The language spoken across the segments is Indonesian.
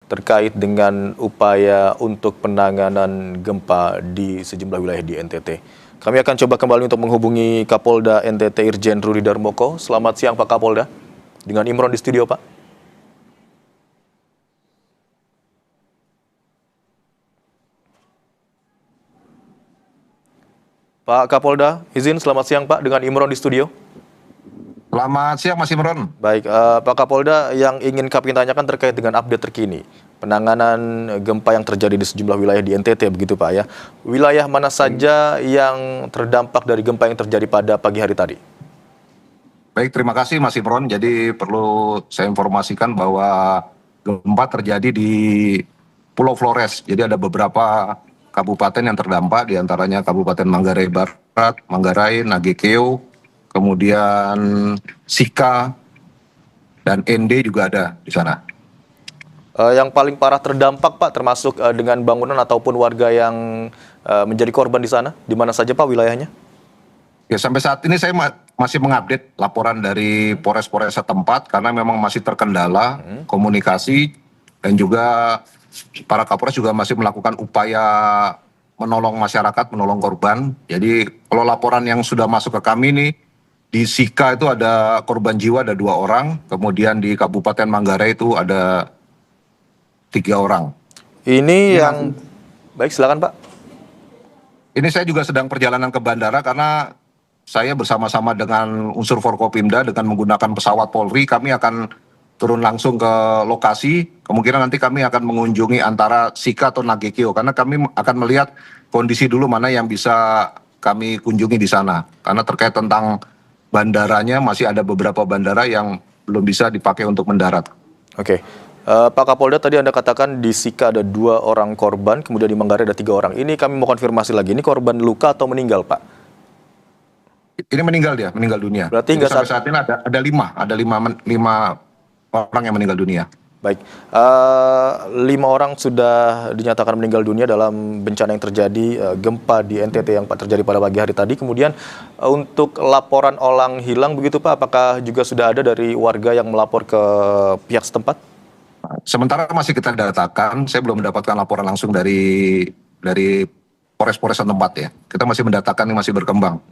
terkait dengan upaya untuk penanganan gempa di sejumlah wilayah di NTT. Kami akan coba kembali untuk menghubungi Kapolda NTT Irjen Rudi Darmoko. Selamat siang Pak Kapolda, dengan Imron di studio Pak. Pak Kapolda, izin selamat siang Pak, dengan Imron di studio. Selamat siang Mas Imron. Baik, Pak Kapolda, yang ingin kami tanyakan terkait dengan update terkini penanganan gempa yang terjadi di sejumlah wilayah di NTT, begitu Pak ya. Wilayah mana saja yang terdampak dari gempa yang terjadi pada pagi hari tadi? Baik, terima kasih Mas Imron. Jadi perlu saya informasikan bahwa gempa terjadi di Pulau Flores. Jadi ada beberapa kabupaten yang terdampak, diantaranya Kabupaten Manggarai Barat, Manggarai, Nagekeo, kemudian Sika, dan ND juga ada di sana. Yang paling parah terdampak Pak, termasuk dengan bangunan ataupun warga yang menjadi korban di sana, di mana saja Pak wilayahnya? Ya, sampai saat ini saya masih mengupdate laporan dari Polres-Polres setempat karena memang masih terkendala komunikasi, dan juga para Kapolres juga masih melakukan upaya menolong masyarakat, menolong korban. Jadi kalau laporan yang sudah masuk ke kami nih, di Sika itu ada korban jiwa, ada 2 orang, kemudian di Kabupaten Manggarai itu ada 3 orang. Ini yang baik, silakan Pak. Ini saya juga sedang perjalanan ke bandara karena saya bersama-sama dengan unsur Forkopimda dengan menggunakan pesawat Polri, kami akan turun langsung ke lokasi. Kemungkinan nanti kami akan mengunjungi antara Sika atau Nagekeo karena kami akan melihat kondisi dulu mana yang bisa kami kunjungi di sana. Karena terkait tentang bandaranya, masih ada beberapa bandara yang belum bisa dipakai untuk mendarat. Oke. Pak Kapolda, tadi Anda katakan di Sika ada 2 orang korban, kemudian di Manggarai ada 3 orang. Ini kami mau konfirmasi lagi, ini korban luka atau meninggal Pak? Ini meninggal dia, meninggal dunia. Berarti jadi sampai saat ini ada 5 orang yang meninggal dunia. Baik, 5 orang sudah dinyatakan meninggal dunia dalam bencana yang terjadi gempa di NTT yang terjadi pada pagi hari tadi. Kemudian untuk laporan orang hilang begitu Pak, apakah juga sudah ada dari warga yang melapor ke pihak setempat? Sementara masih kita datakan, saya belum mendapatkan laporan langsung dari Polres-Polres setempat ya. Kita masih mendatakan, yang masih berkembang.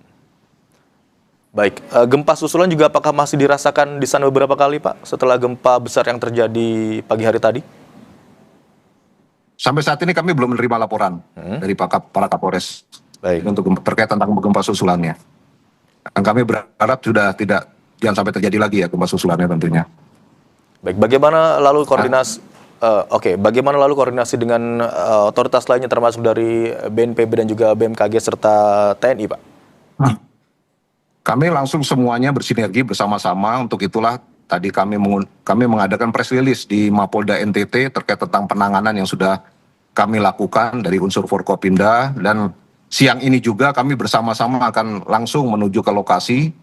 Baik, gempa susulan juga apakah masih dirasakan di sana beberapa kali Pak setelah gempa besar yang terjadi pagi hari tadi? Sampai saat ini kami belum menerima laporan dari para Kapolres. Baik. Untuk terkait tentang gempa susulannya. Dan kami berharap jangan sampai terjadi lagi ya gempa susulannya tentunya. Baik, bagaimana lalu koordinasi dengan otoritas lainnya termasuk dari BNPB dan juga BMKG serta TNI Pak? Kami langsung semuanya bersinergi bersama-sama. Untuk itulah tadi kami mengadakan press release di Mapolda NTT terkait tentang penanganan yang sudah kami lakukan dari unsur Forkopimda, dan siang ini juga kami bersama-sama akan langsung menuju ke lokasi,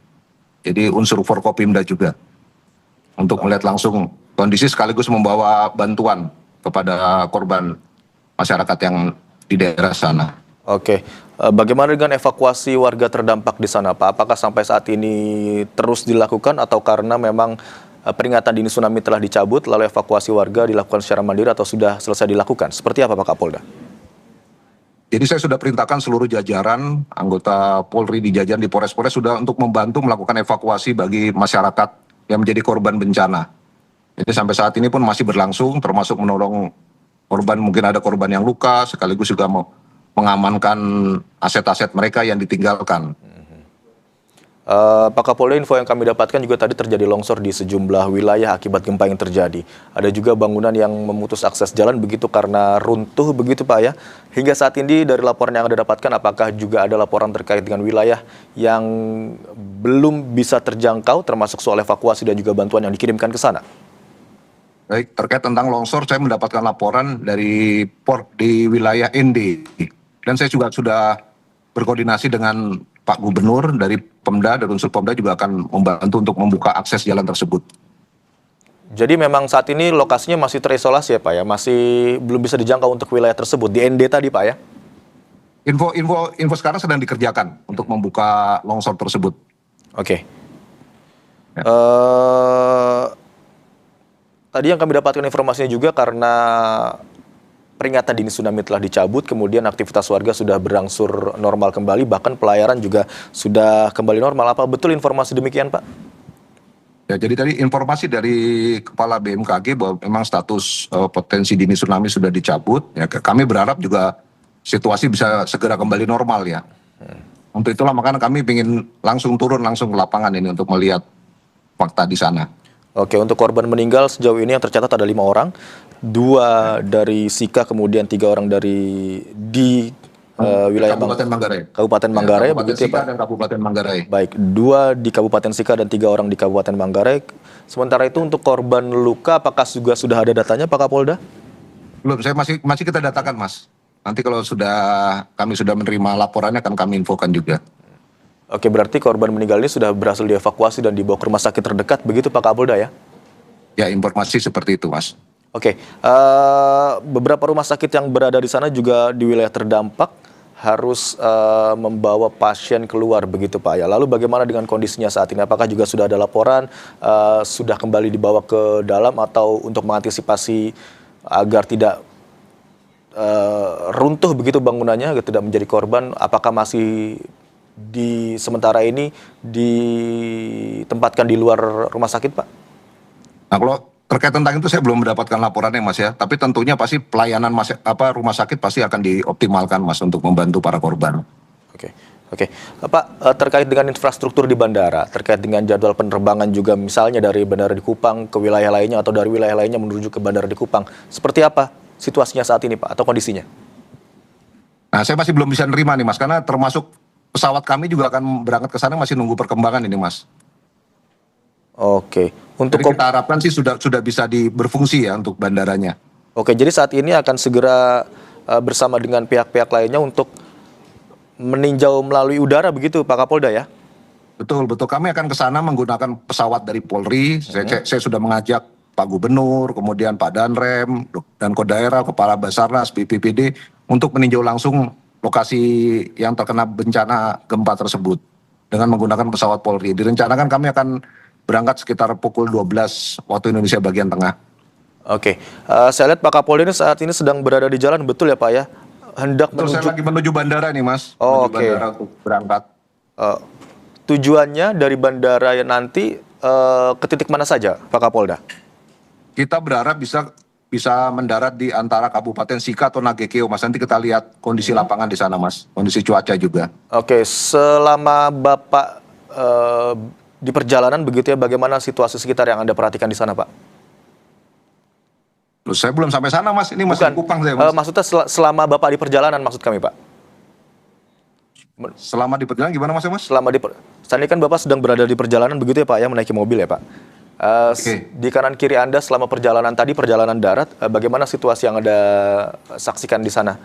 jadi unsur Forkopimda juga, untuk melihat langsung kondisi sekaligus membawa bantuan kepada korban masyarakat yang di daerah sana. Oke, bagaimana dengan evakuasi warga terdampak di sana Pak? Apakah sampai saat ini terus dilakukan atau karena memang peringatan dini tsunami telah dicabut lalu evakuasi warga dilakukan secara mandiri atau sudah selesai dilakukan? Seperti apa Pak Kapolda? Jadi saya sudah perintahkan seluruh jajaran anggota Polri di jajaran di Polres-Polres sudah untuk membantu melakukan evakuasi bagi masyarakat yang menjadi korban bencana. Jadi sampai saat ini pun masih berlangsung, termasuk menolong korban, mungkin ada korban yang luka, sekaligus juga mengamankan aset-aset mereka yang ditinggalkan. Pak Kapolda, info yang kami dapatkan juga tadi terjadi longsor di sejumlah wilayah akibat gempa yang terjadi. Ada juga bangunan yang memutus akses jalan begitu karena runtuh begitu Pak ya. Hingga saat ini dari laporan yang Anda dapatkan, apakah juga ada laporan terkait dengan wilayah yang belum bisa terjangkau termasuk soal evakuasi dan juga bantuan yang dikirimkan ke sana? Baik, terkait tentang longsor saya mendapatkan laporan dari di wilayah ND. Dan saya juga sudah berkoordinasi dengan Pak Gubernur dari Pemda, dan unsur Pemda juga akan membantu untuk membuka akses jalan tersebut. Jadi memang saat ini lokasinya masih terisolasi ya Pak ya? Masih belum bisa dijangkau untuk wilayah tersebut, di ND tadi Pak ya? Info sekarang sedang dikerjakan untuk membuka longsor tersebut. Oke. tadi yang kami dapatkan informasinya juga karena peringatan dini tsunami telah dicabut, kemudian aktivitas warga sudah berangsur normal kembali, bahkan pelayaran juga sudah kembali normal. Apa betul informasi demikian, Pak? Ya, jadi tadi informasi dari Kepala BMKG bahwa memang status potensi dini tsunami sudah dicabut. Ya, kami berharap juga situasi bisa segera kembali normal ya. Untuk itulah makanya kami ingin langsung turun langsung ke lapangan ini untuk melihat fakta di sana. Oke, untuk korban meninggal sejauh ini yang tercatat ada 5 orang, 2 dari Sika, kemudian 3 orang dari wilayah Kabupaten Manggarai. Kabupaten Ya, Manggarai, Kabupaten begitu ya, Sika Pak? dan Kabupaten Manggarai. Baik, 2 di Kabupaten Sika dan 3 orang di Kabupaten Manggarai. Sementara itu untuk korban luka, apakah juga sudah ada datanya, Pak Kapolda? Belum, saya masih kita datakan, Mas. Nanti kalau kami sudah menerima laporannya akan kami infokan juga. Oke, berarti korban meninggal ini sudah berhasil dievakuasi dan dibawa ke rumah sakit terdekat, begitu Pak Kapolda ya? Ya, informasi seperti itu, Mas. Oke, beberapa rumah sakit yang berada di sana juga di wilayah terdampak harus membawa pasien keluar, begitu Pak ya. Lalu bagaimana dengan kondisinya saat ini? Apakah juga sudah ada laporan, sudah kembali dibawa ke dalam atau untuk mengantisipasi agar tidak runtuh begitu bangunannya, agar tidak menjadi korban? Apakah masih di sementara ini ditempatkan di luar rumah sakit, Pak? Nah, kalau terkait tentang itu saya belum mendapatkan laporannya, Mas ya. Tapi tentunya pasti pelayanan rumah sakit pasti akan dioptimalkan, Mas, untuk membantu para korban. Oke, oke. Pak, terkait dengan infrastruktur di bandara, terkait dengan jadwal penerbangan juga misalnya dari bandara di Kupang ke wilayah lainnya atau dari wilayah lainnya menuju ke bandara di Kupang, seperti apa situasinya saat ini, Pak, atau kondisinya? Nah, saya masih belum bisa nerima nih, Mas, karena termasuk pesawat kami juga akan berangkat ke sana, masih nunggu perkembangan ini, Mas. Oke, Jadi kita harapkan sih sudah bisa berfungsi ya untuk bandaranya. Oke, jadi saat ini akan segera bersama dengan pihak-pihak lainnya untuk meninjau melalui udara begitu, Pak Kapolda ya? Betul, betul. Kami akan ke sana menggunakan pesawat dari Polri. Saya sudah mengajak Pak Gubernur, kemudian Pak Danrem, dan Kodaerah, Kepala Basarnas, BPBD untuk meninjau langsung lokasi yang terkena bencana gempa tersebut dengan menggunakan pesawat Polri. Direncanakan kami akan berangkat sekitar pukul 12 waktu Indonesia bagian tengah. Oke, saya lihat Pak Kapolda ini saat ini sedang berada di jalan, betul ya Pak ya? Hendak Betul, saya lagi menuju bandara nih, Mas. Oh, menuju bandara untuk berangkat. Tujuannya dari bandara yang nanti ke titik mana saja, Pak Kapolda? Kita berharap bisa mendarat di antara Kabupaten Sika atau Nagekeo, Mas. Nanti kita lihat kondisi lapangan di sana, Mas. Kondisi cuaca juga. Oke, selama Bapak di perjalanan begitu ya, bagaimana situasi sekitar yang Anda perhatikan di sana, Pak? Loh, saya belum sampai sana, Mas. Ini masih di Kupang saya, Mas. Maksudnya selama Bapak di perjalanan maksud kami, Pak? Selama di perjalanan gimana, Mas? Saat ini kan Bapak sedang berada di perjalanan begitu ya Pak ya, menaiki mobil ya Pak? Oke. Di kanan kiri Anda selama perjalanan tadi, perjalanan darat, bagaimana situasi yang Anda saksikan di sana?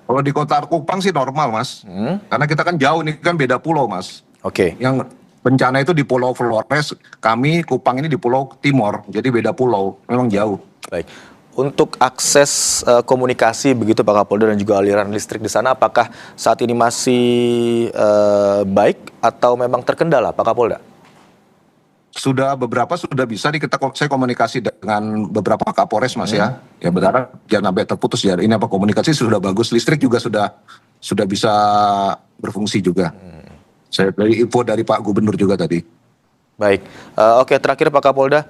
Kalau di kota Kupang sih normal, Mas. Karena kita kan jauh, nih kan beda pulau, Mas. Oke. Yang bencana itu di Pulau Flores, kami Kupang ini di Pulau Timor, jadi beda pulau, memang jauh. Baik. Untuk akses komunikasi begitu Pak Kapolda dan juga aliran listrik di sana, apakah saat ini masih baik atau memang terkendala Pak Kapolda? Beberapa sudah bisa saya komunikasi dengan beberapa Kapolres, Mas ya. Ya berharap jangan sampai terputus ya. Ini komunikasi sudah bagus, listrik juga sudah bisa berfungsi juga. Saya dari info dari Pak Gubernur juga tadi. Baik, oke, terakhir Pak Kapolda,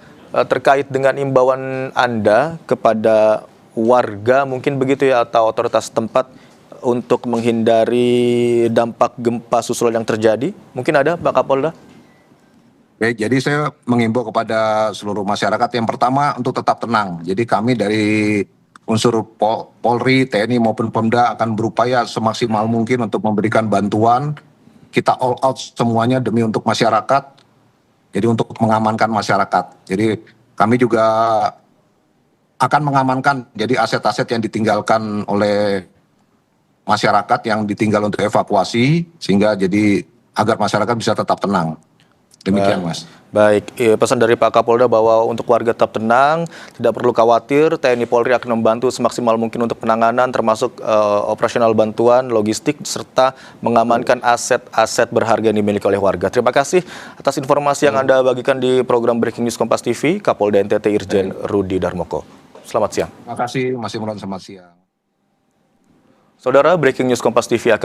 terkait dengan imbauan Anda kepada warga mungkin begitu ya atau otoritas tempat untuk menghindari dampak gempa susulan yang terjadi, mungkin ada Pak Kapolda? Oke, jadi saya mengimbau kepada seluruh masyarakat yang pertama untuk tetap tenang. Jadi kami dari unsur Polri, TNI maupun Pemda akan berupaya semaksimal mungkin untuk memberikan bantuan. Kita all out semuanya demi untuk masyarakat. Jadi untuk mengamankan masyarakat. Jadi kami juga akan mengamankan jadi aset-aset yang ditinggalkan oleh masyarakat yang ditinggal untuk evakuasi sehingga jadi agar masyarakat bisa tetap tenang. Demikian, Mas. Baik, pesan dari Pak Kapolda bahwa untuk warga tetap tenang, tidak perlu khawatir, TNI Polri akan membantu semaksimal mungkin untuk penanganan, termasuk operasional bantuan, logistik, serta mengamankan aset-aset berharga yang dimiliki oleh warga. Terima kasih atas informasi yang Anda bagikan di program Breaking News Kompas TV, Kapolda NTT Irjen Rudi Darmoko. Selamat siang. Terima kasih, Mas Imron. Selamat siang. Saudara, Breaking News Kompas TV akan